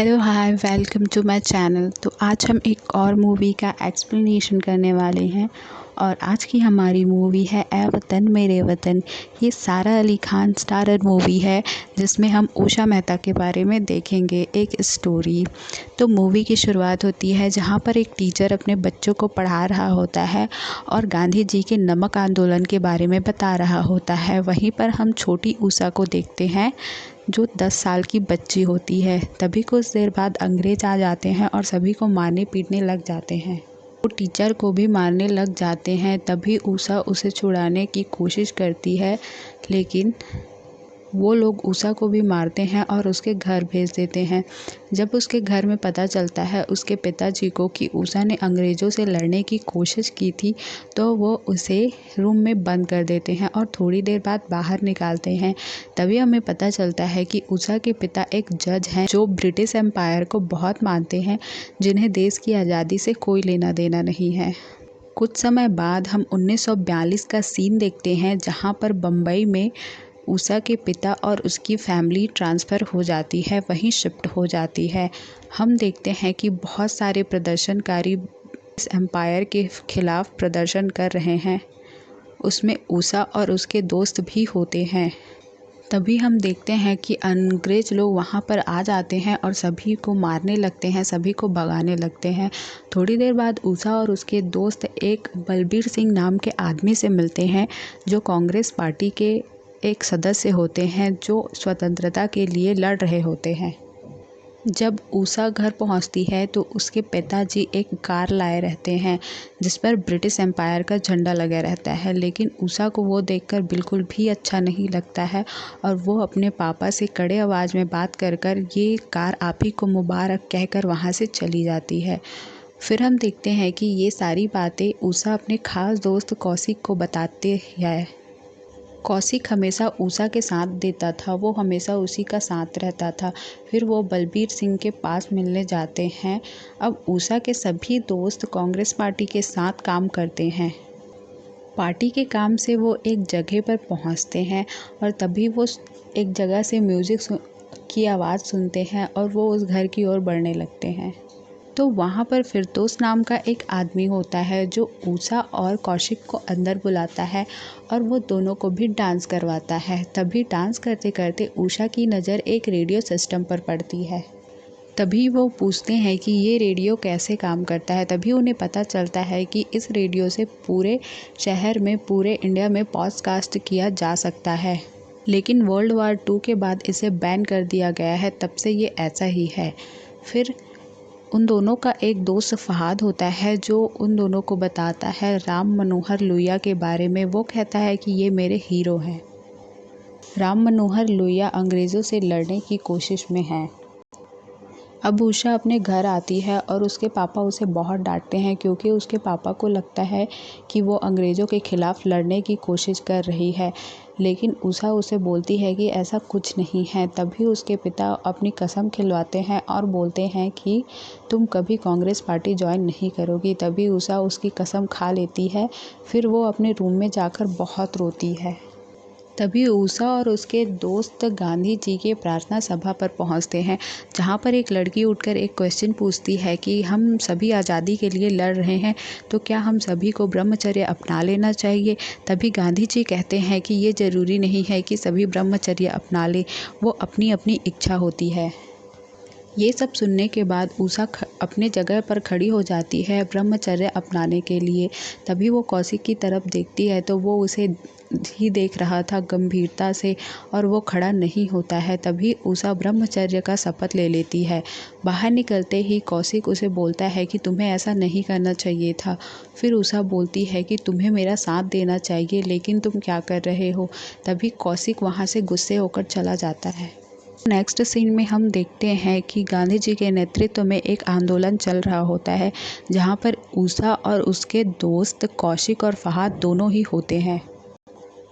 Hello hi welcome to my channel. तो आज हम एक और मूवी का एक्सप्लेनेशन करने वाले हैं और आज की हमारी मूवी है ए वतन मेरे वतन। ये सारा अली खान स्टारर मूवी है जिसमें हम उषा मेहता के बारे में देखेंगे एक स्टोरी। तो मूवी की शुरुआत होती है जहाँ पर एक टीचर अपने बच्चों को पढ़ा रहा होता है और गांधी जी के नमक आंदोलन के बारे में बता रहा होता है। वहीं पर हम छोटी उषा को देखते हैं जो 10 साल की बच्ची होती है। तभी कुछ देर बाद अंग्रेज आ जाते हैं और सभी को मारने पीटने लग जाते हैं। वो टीचर को भी मारने लग जाते हैं। तभी उषा उसे छुड़ाने की कोशिश करती है, लेकिन वो लोग उषा को भी मारते हैं और उसके घर भेज देते हैं। जब उसके घर में पता चलता है उसके पिताजी को कि उषा ने अंग्रेज़ों से लड़ने की कोशिश की थी, तो वो उसे रूम में बंद कर देते हैं और थोड़ी देर बाद बाहर निकालते हैं। तभी हमें पता चलता है कि उषा के पिता एक जज हैं जो ब्रिटिश एम्पायर को बहुत मानते हैं, जिन्हें देश की आज़ादी से कोई लेना देना नहीं है। कुछ समय बाद हम 1942 का सीन देखते हैं जहाँ पर बम्बई में उषा के पिता और उसकी फैमिली ट्रांसफ़र हो जाती है, वहीं शिफ्ट हो जाती है। हम देखते हैं कि बहुत सारे प्रदर्शनकारी इस एम्पायर के खिलाफ़ प्रदर्शन कर रहे हैं। उसमें उषा और उसके दोस्त भी होते हैं। तभी हम देखते हैं कि अंग्रेज़ लोग वहाँ पर आ जाते हैं और सभी को मारने लगते हैं, सभी को भगाने लगते हैं। थोड़ी देर बाद उषा और उसके दोस्त एक बलबीर सिंह नाम के आदमी से मिलते हैं जो कांग्रेस पार्टी के एक सदस्य होते हैं जो स्वतंत्रता के लिए लड़ रहे होते हैं। जब उषा घर पहुंचती है तो उसके पिताजी एक कार लाए रहते हैं जिस पर ब्रिटिश एम्पायर का झंडा लगा रहता है, लेकिन उषा को वो देखकर बिल्कुल भी अच्छा नहीं लगता है और वो अपने पापा से कड़े आवाज़ में बात कर ये कार आप ही को मुबारक कहकर वहाँ से चली जाती है। फिर हम देखते हैं कि ये सारी बातें उषा अपने खास दोस्त कौशिक को बताते हैं। कौशिक हमेशा उषा के साथ देता था, वो हमेशा उसी का साथ रहता था। फिर वो बलबीर सिंह के पास मिलने जाते हैं। अब उषा के सभी दोस्त कांग्रेस पार्टी के साथ काम करते हैं। पार्टी के काम से वो एक जगह पर पहुंचते हैं और तभी वो एक जगह से म्यूज़िक की आवाज़ सुनते हैं और वो उस घर की ओर बढ़ने लगते हैं। तो वहाँ पर फिरदौस नाम का एक आदमी होता है जो उषा और कौशिक को अंदर बुलाता है और वो दोनों को भी डांस करवाता है। तभी डांस करते करते उषा की नज़र एक रेडियो सिस्टम पर पड़ती है। तभी वो पूछते हैं कि ये रेडियो कैसे काम करता है। तभी उन्हें पता चलता है कि इस रेडियो से पूरे शहर में, पूरे इंडिया में पॉडकास्ट किया जा सकता है, लेकिन वर्ल्ड वार 2 के बाद इसे बैन कर दिया गया है, तब से ये ऐसा ही है। फिर उन दोनों का एक दोस्त फहाद होता है जो उन दोनों को बताता है राम मनोहर लोहिया के बारे में। वो कहता है कि ये मेरे हीरो हैं। राम मनोहर लोहिया अंग्रेज़ों से लड़ने की कोशिश में हैं। अब उषा अपने घर आती है और उसके पापा उसे बहुत डांटते हैं क्योंकि उसके पापा को लगता है कि वो अंग्रेज़ों के ख़िलाफ़ लड़ने की कोशिश कर रही है, लेकिन उषा उसे बोलती है कि ऐसा कुछ नहीं है। तभी उसके पिता अपनी कसम खिलवाते हैं और बोलते हैं कि तुम कभी कांग्रेस पार्टी ज्वाइन नहीं करोगी। तभी उषा उसकी कसम खा लेती है। फिर वो अपने रूम में जाकर बहुत रोती है। तभी उषा और उसके दोस्त गांधी जी के प्रार्थना सभा पर पहुंचते हैं जहां पर एक लड़की उठकर एक क्वेश्चन पूछती है कि हम सभी आज़ादी के लिए लड़ रहे हैं, तो क्या हम सभी को ब्रह्मचर्य अपना लेना चाहिए। तभी गांधी जी कहते हैं कि ये ज़रूरी नहीं है कि सभी ब्रह्मचर्य अपना लें, वो अपनी अपनी इच्छा होती है। ये सब सुनने के बाद उषा अपने जगह पर खड़ी हो जाती है ब्रह्मचर्य अपनाने के लिए। तभी वो कौशिक की तरफ देखती है तो वो उसे ही देख रहा था गंभीरता से और वो खड़ा नहीं होता है। तभी उषा ब्रह्मचर्य का शपथ ले लेती है। बाहर निकलते ही कौशिक उसे बोलता है कि तुम्हें ऐसा नहीं करना चाहिए था। फिर उषा बोलती है कि तुम्हें मेरा साथ देना चाहिए, लेकिन तुम क्या कर रहे हो। तभी कौशिक वहाँ से गुस्से होकर चला जाता है। नेक्स्ट सीन में हम देखते हैं कि गांधी जी के नेतृत्व में एक आंदोलन चल रहा होता है जहां पर उषा और उसके दोस्त कौशिक और फहाद दोनों ही होते हैं।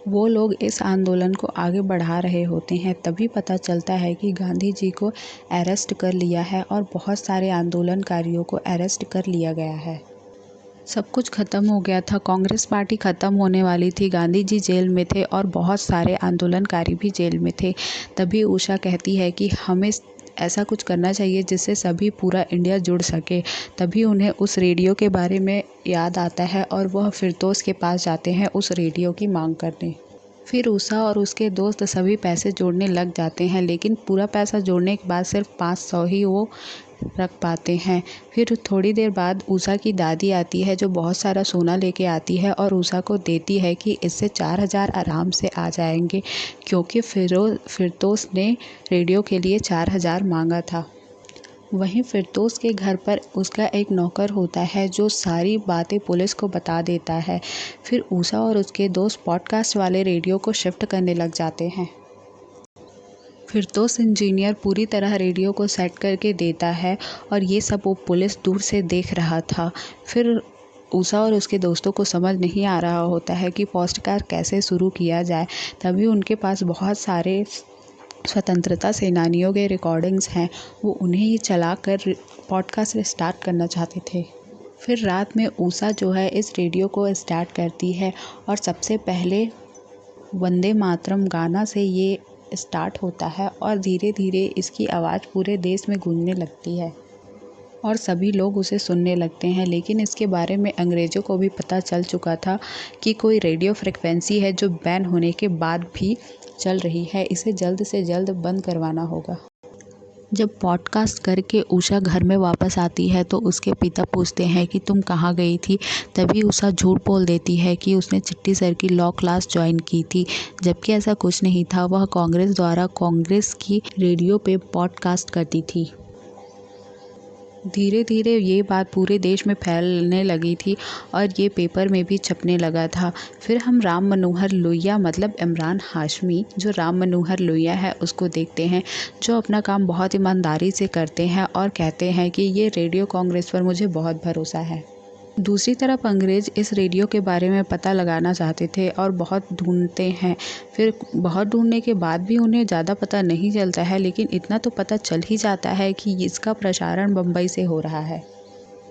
वो लोग इस आंदोलन को आगे बढ़ा रहे होते हैं। तभी पता चलता है कि गांधी जी को अरेस्ट कर लिया है और बहुत सारे आंदोलनकारियों को अरेस्ट कर लिया गया है। सब कुछ ख़त्म हो गया था, कांग्रेस पार्टी ख़त्म होने वाली थी, गांधी जी जेल में थे और बहुत सारे आंदोलनकारी भी जेल में थे। तभी उषा कहती है कि हमें ऐसा कुछ करना चाहिए जिससे सभी पूरा इंडिया जुड़ सके। तभी उन्हें उस रेडियो के बारे में याद आता है और वह फिरदौस के पास जाते हैं उस रेडियो की मांग करने। फिर उषा और उसके दोस्त सभी पैसे जोड़ने लग जाते हैं, लेकिन पूरा पैसा जोड़ने के बाद सिर्फ 500 ही वो रख पाते हैं। फिर थोड़ी देर बाद उषा की दादी आती है जो बहुत सारा सोना लेके आती है और उषा को देती है कि इससे 4000 आराम से आ जाएंगे, क्योंकि फिरदौस ने रेडियो के लिए 4000 मांगा था। वहीं फिरदौस के घर पर उसका एक नौकर होता है जो सारी बातें पुलिस को बता देता है। फिर उषा और उसके दोस्त पॉडकास्ट वाले रेडियो को शिफ्ट करने लग जाते हैं। फिरदौस इंजीनियर पूरी तरह रेडियो को सेट करके देता है और ये सब वो पुलिस दूर से देख रहा था। फिर उषा और उसके दोस्तों को समझ नहीं आ रहा होता है कि पॉडकास्ट कैसे शुरू किया जाए। तभी उनके पास बहुत सारे स्वतंत्रता सेनानियों के रिकॉर्डिंग्स हैं, वो उन्हें ही चलाकर पॉडकास्ट स्टार्ट करना चाहते थे। फिर रात में उषा जो है इस रेडियो को स्टार्ट करती है और सबसे पहले वंदे मातरम गाना से ये स्टार्ट होता है और धीरे धीरे इसकी आवाज़ पूरे देश में गूंजने लगती है और सभी लोग उसे सुनने लगते हैं। लेकिन इसके बारे में अंग्रेज़ों को भी पता चल चुका था कि कोई रेडियो फ्रिक्वेंसी है जो बैन होने के बाद भी चल रही है, इसे जल्द से जल्द बंद करवाना होगा। जब पॉडकास्ट करके उषा घर में वापस आती है तो उसके पिता पूछते हैं कि तुम कहाँ गई थी। तभी उषा झूठ बोल देती है कि उसने चिट्टी सर की लॉ क्लास ज्वाइन की थी, जबकि ऐसा कुछ नहीं था। वह कांग्रेस द्वारा कांग्रेस की रेडियो पे पॉडकास्ट करती थी। धीरे धीरे ये बात पूरे देश में फैलने लगी थी और ये पेपर में भी छपने लगा था। फिर हम राम मनोहर लोहिया मतलब इमरान हाशमी जो राम मनोहर लोहिया है उसको देखते हैं, जो अपना काम बहुत ईमानदारी से करते हैं और कहते हैं कि ये रेडियो कांग्रेस पर मुझे बहुत भरोसा है। दूसरी तरफ अंग्रेज़ इस रेडियो के बारे में पता लगाना चाहते थे और बहुत ढूंढते हैं। फिर बहुत ढूंढने के बाद भी उन्हें ज़्यादा पता नहीं चलता है, लेकिन इतना तो पता चल ही जाता है कि इसका प्रसारण बम्बई से हो रहा है।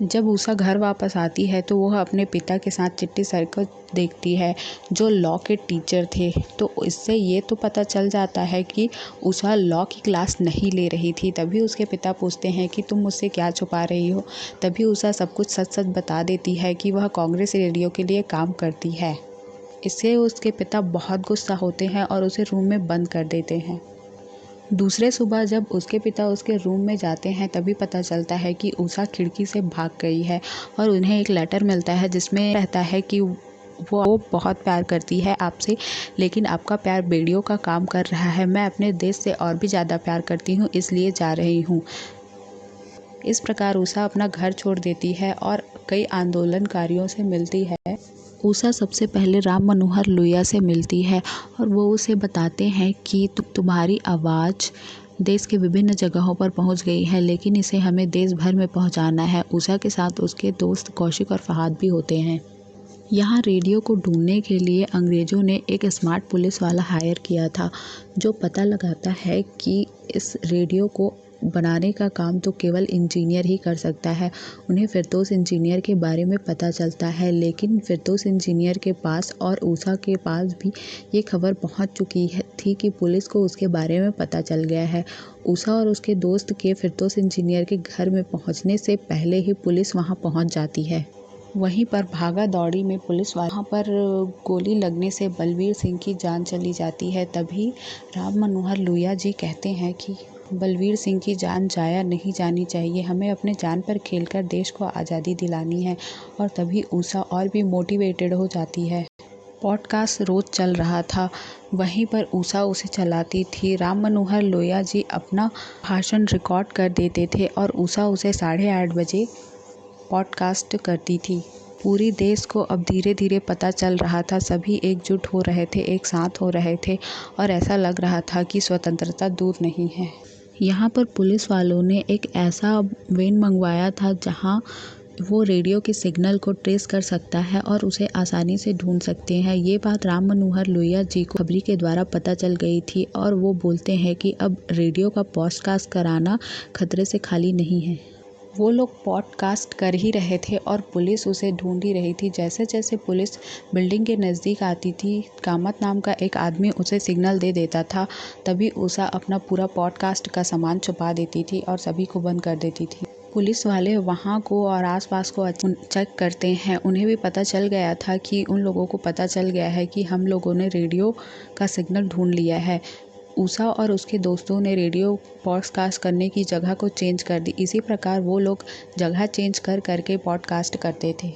जब उषा घर वापस आती है तो वह अपने पिता के साथ चिट्टी सर को देखती है जो लॉ के टीचर थे। तो इससे ये तो पता चल जाता है कि उषा लॉ की क्लास नहीं ले रही थी। तभी उसके पिता पूछते हैं कि तुम मुझसे क्या छुपा रही हो। तभी उषा सब कुछ सच सच बता देती है कि वह कांग्रेस रेडियो के लिए काम करती है। इससे उसके पिता बहुत गुस्सा होते हैं और उसे रूम में बंद कर देते हैं। दूसरे सुबह जब उसके पिता उसके रूम में जाते हैं तभी पता चलता है कि उषा खिड़की से भाग गई है और उन्हें एक लेटर मिलता है जिसमें रहता है कि वो बहुत प्यार करती है आपसे, लेकिन आपका प्यार बेड़ियों का काम कर रहा है। मैं अपने देश से और भी ज़्यादा प्यार करती हूँ, इसलिए जा रही हूँ। इस प्रकार उषा अपना घर छोड़ देती है और कई आंदोलनकारियों से मिलती है। उषा सबसे पहले राम मनोहर लोहिया से मिलती है और वो उसे बताते हैं कि तुम्हारी आवाज़ देश के विभिन्न जगहों पर पहुंच गई है, लेकिन इसे हमें देश भर में पहुंचाना है। उषा के साथ उसके दोस्त कौशिक और फहाद भी होते हैं। यहाँ रेडियो को ढूंढने के लिए अंग्रेज़ों ने एक स्मार्ट पुलिस वाला हायर किया था जो पता लगाता है कि इस रेडियो को बनाने का काम तो केवल इंजीनियर ही कर सकता है। उन्हें फिरदौस इंजीनियर के बारे में पता चलता है, लेकिन फिरदौस इंजीनियर के पास और उषा के पास भी ये खबर पहुंच चुकी थी कि पुलिस को उसके बारे में पता चल गया है। उषा और उसके दोस्त के फिरदौस इंजीनियर के घर में पहुंचने से पहले ही पुलिस वहां पहुंच जाती है। वहीं पर भागा दौड़ी में पुलिस वहाँ पर गोली लगने से बलवीर सिंह की जान चली जाती है। तभी राम मनोहर लोहिया जी कहते हैं कि बलवीर सिंह की जान जाया नहीं जानी चाहिए, हमें अपने जान पर खेलकर देश को आज़ादी दिलानी है। और तभी उषा और भी मोटिवेटेड हो जाती है। पॉडकास्ट रोज़ चल रहा था, वहीं पर उषा उसे चलाती थी। राम मनोहर लोहिया जी अपना भाषण रिकॉर्ड कर देते थे और उषा उसे 8:30 बजे पॉडकास्ट करती थी। पूरी देश को अब धीरे धीरे पता चल रहा था, सभी एकजुट हो रहे थे, एक साथ हो रहे थे और ऐसा लग रहा था कि स्वतंत्रता दूर नहीं है। यहाँ पर पुलिस वालों ने एक ऐसा वेन मंगवाया था जहाँ वो रेडियो के सिग्नल को ट्रेस कर सकता है और उसे आसानी से ढूंढ सकते हैं। ये बात राम मनोहर लोहिया जी को खबरी के द्वारा पता चल गई थी और वो बोलते हैं कि अब रेडियो का पॉडकास्ट कराना खतरे से खाली नहीं है। वो लोग पॉडकास्ट कर ही रहे थे और पुलिस उसे ढूंढ ही रही थी। जैसे जैसे पुलिस बिल्डिंग के नज़दीक आती थी, कामत नाम का एक आदमी उसे सिग्नल दे देता था। तभी उषा अपना पूरा पॉडकास्ट का सामान छुपा देती थी और सभी को बंद कर देती थी। पुलिस वाले वहाँ को और आसपास को चेक करते हैं। उन्हें भी पता चल गया था कि उन लोगों को पता चल गया है कि हम लोगों ने रेडियो का सिग्नल ढूंढ लिया है। उषा और उसके दोस्तों ने रेडियो पॉडकास्ट करने की जगह को चेंज कर दी। इसी प्रकार वो लोग जगह चेंज कर करके पॉडकास्ट करते थे।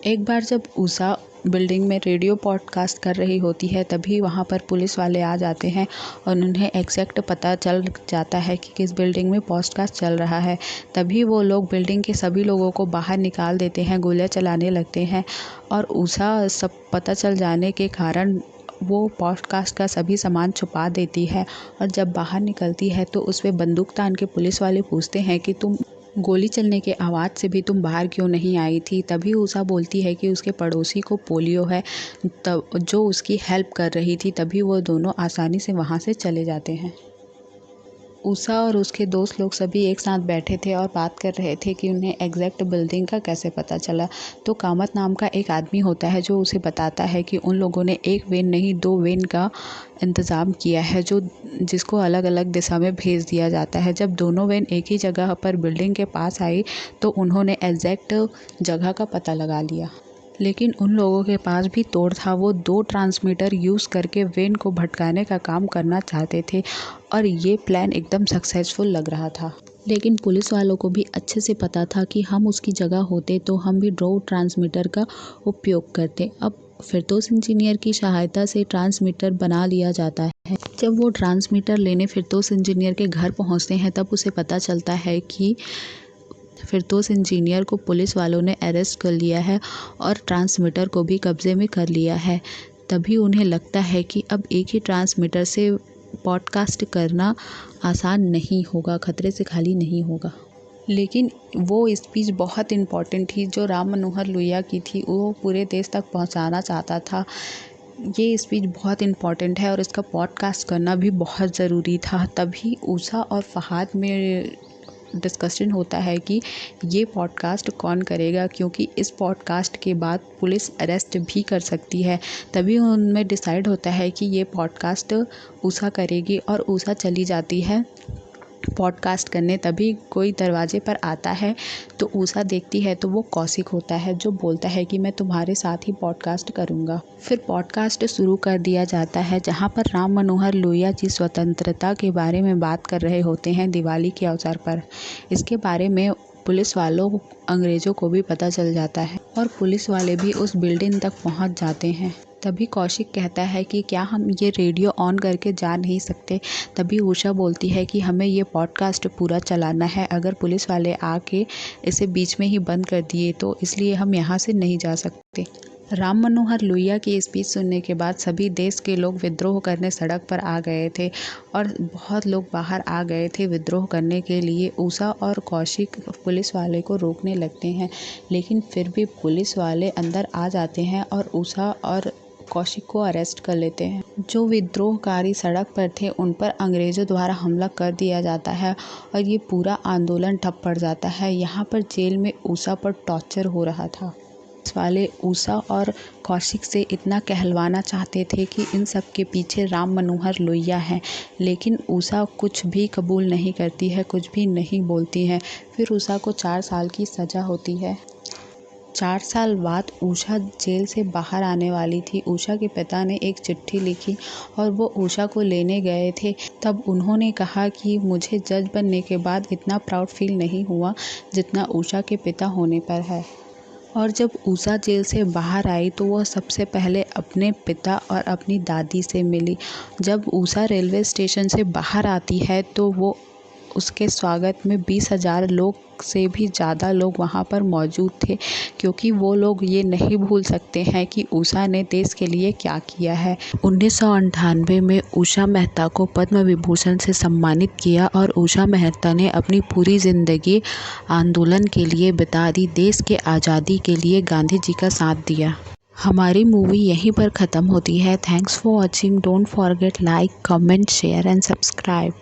एक बार जब उषा बिल्डिंग में रेडियो पॉडकास्ट कर रही होती है, तभी वहाँ पर पुलिस वाले आ जाते हैं और उन्हें एग्जैक्ट पता चल जाता है कि किस बिल्डिंग में पॉडकास्ट चल रहा है। तभी वो लोग बिल्डिंग के सभी लोगों को बाहर निकाल देते हैं, गोलियां चलाने लगते हैं और उषा सब पता चल जाने के कारण वो पॉडकास्ट का सभी सामान छुपा देती है। और जब बाहर निकलती है तो उस पे बंदूक तान के पुलिस वाले पूछते हैं कि तुम गोली चलने के आवाज़ से भी तुम बाहर क्यों नहीं आई थी। तभी उषा बोलती है कि उसके पड़ोसी को पोलियो है, तब जो उसकी हेल्प कर रही थी। तभी वो दोनों आसानी से वहाँ से चले जाते हैं। उषा और उसके दोस्त लोग सभी एक साथ बैठे थे और बात कर रहे थे कि उन्हें एग्जैक्ट बिल्डिंग का कैसे पता चला। तो कामत नाम का एक आदमी होता है जो उसे बताता है कि उन लोगों ने एक वेन नहीं 2 वेन का इंतज़ाम किया है, जिसको अलग अलग दिशा में भेज दिया जाता है। जब दोनों वेन एक ही जगह पर बिल्डिंग के पास आई तो उन्होंने एग्जैक्ट जगह का पता लगा लिया। लेकिन उन लोगों के पास भी तोड़ था। वो 2 ट्रांसमीटर यूज़ करके वेन को भटकाने का काम करना चाहते थे और ये प्लान एकदम सक्सेसफुल लग रहा था। लेकिन पुलिस वालों को भी अच्छे से पता था कि हम उसकी जगह होते तो हम भी 2 ट्रांसमीटर का उपयोग करते। अब फिरदौस इंजीनियर की सहायता से ट्रांसमीटर बना लिया जाता है। जब वो ट्रांसमीटर लेने फिरदौस इंजीनियर के घर पहुंचते हैं, तब उसे पता चलता है कि फिरदौस इंजीनियर को पुलिस वालों ने अरेस्ट कर लिया है और ट्रांसमीटर को भी कब्जे में कर लिया है। तभी उन्हें लगता है कि अब एक ही ट्रांसमीटर से पॉडकास्ट करना आसान नहीं होगा, खतरे से खाली नहीं होगा। लेकिन वो स्पीच बहुत इम्पॉर्टेंट थी जो राम मनोहर लोहिया की थी, वो पूरे देश तक पहुंचाना चाहता था। ये स्पीच बहुत इम्पॉर्टेंट है और इसका पॉडकास्ट करना भी बहुत ज़रूरी था। तभी उषा और फहाद में डिस्कशन होता है कि ये पॉडकास्ट कौन करेगा, क्योंकि इस पॉडकास्ट के बाद पुलिस अरेस्ट भी कर सकती है। तभी उनमें डिसाइड होता है कि ये पॉडकास्ट उषा करेगी और उषा चली जाती है पॉडकास्ट करने। तभी कोई दरवाजे पर आता है तो उषा देखती है तो वो कौशिक होता है जो बोलता है कि मैं तुम्हारे साथ ही पॉडकास्ट करूँगा। फिर पॉडकास्ट शुरू कर दिया जाता है जहाँ पर राम मनोहर लोहिया जी स्वतंत्रता के बारे में बात कर रहे होते हैं दिवाली के अवसर पर। इसके बारे में पुलिस वालों अंग्रेज़ों को भी पता चल जाता है और पुलिस वाले भी उस बिल्डिंग तक पहुँच जाते हैं। तभी कौशिक कहता है कि क्या हम ये रेडियो ऑन करके जा नहीं सकते। तभी उषा बोलती है कि हमें ये पॉडकास्ट पूरा चलाना है, अगर पुलिस वाले आके इसे बीच में ही बंद कर दिए तो इसलिए हम यहाँ से नहीं जा सकते। राम मनोहर लोहिया की स्पीच सुनने के बाद सभी देश के लोग विद्रोह करने सड़क पर आ गए थे और बहुत लोग बाहर आ गए थे विद्रोह करने के लिए। उषा और कौशिक पुलिस वाले को रोकने लगते हैं, लेकिन फिर भी पुलिस वाले अंदर आ जाते हैं और उषा और कौशिक को अरेस्ट कर लेते हैं। जो विद्रोहकारी सड़क पर थे उन पर अंग्रेज़ों द्वारा हमला कर दिया जाता है और ये पूरा आंदोलन ठप पड़ जाता है। यहाँ पर जेल में उषा पर टॉर्चर हो रहा था। पुलिस वाले उषा और कौशिक से इतना कहलवाना चाहते थे कि इन सब के पीछे राम मनोहर लोहिया हैं, लेकिन उषा कुछ भी कबूल नहीं करती है, कुछ भी नहीं बोलती है। फिर उषा को 4 साल की सज़ा होती है। 4 साल बाद उषा जेल से बाहर आने वाली थी। उषा के पिता ने एक चिट्ठी लिखी और वो उषा को लेने गए थे। तब उन्होंने कहा कि मुझे जज बनने के बाद इतना प्राउड फील नहीं हुआ जितना उषा के पिता होने पर है। और जब उषा जेल से बाहर आई तो वो सबसे पहले अपने पिता और अपनी दादी से मिली। जब उषा रेलवे स्टेशन से बाहर आती है तो वो उसके स्वागत में 20,000 लोग से भी ज़्यादा लोग वहाँ पर मौजूद थे, क्योंकि वो लोग ये नहीं भूल सकते हैं कि उषा ने देश के लिए क्या किया है। 1998 में उषा मेहता को पद्म विभूषण से सम्मानित किया और उषा मेहता ने अपनी पूरी ज़िंदगी आंदोलन के लिए बिता दी, देश के आज़ादी के लिए गांधी जी का साथ दिया। हमारी मूवी यहीं पर ख़त्म होती है। Thanks for watching. Don't forget like, comment, share and subscribe.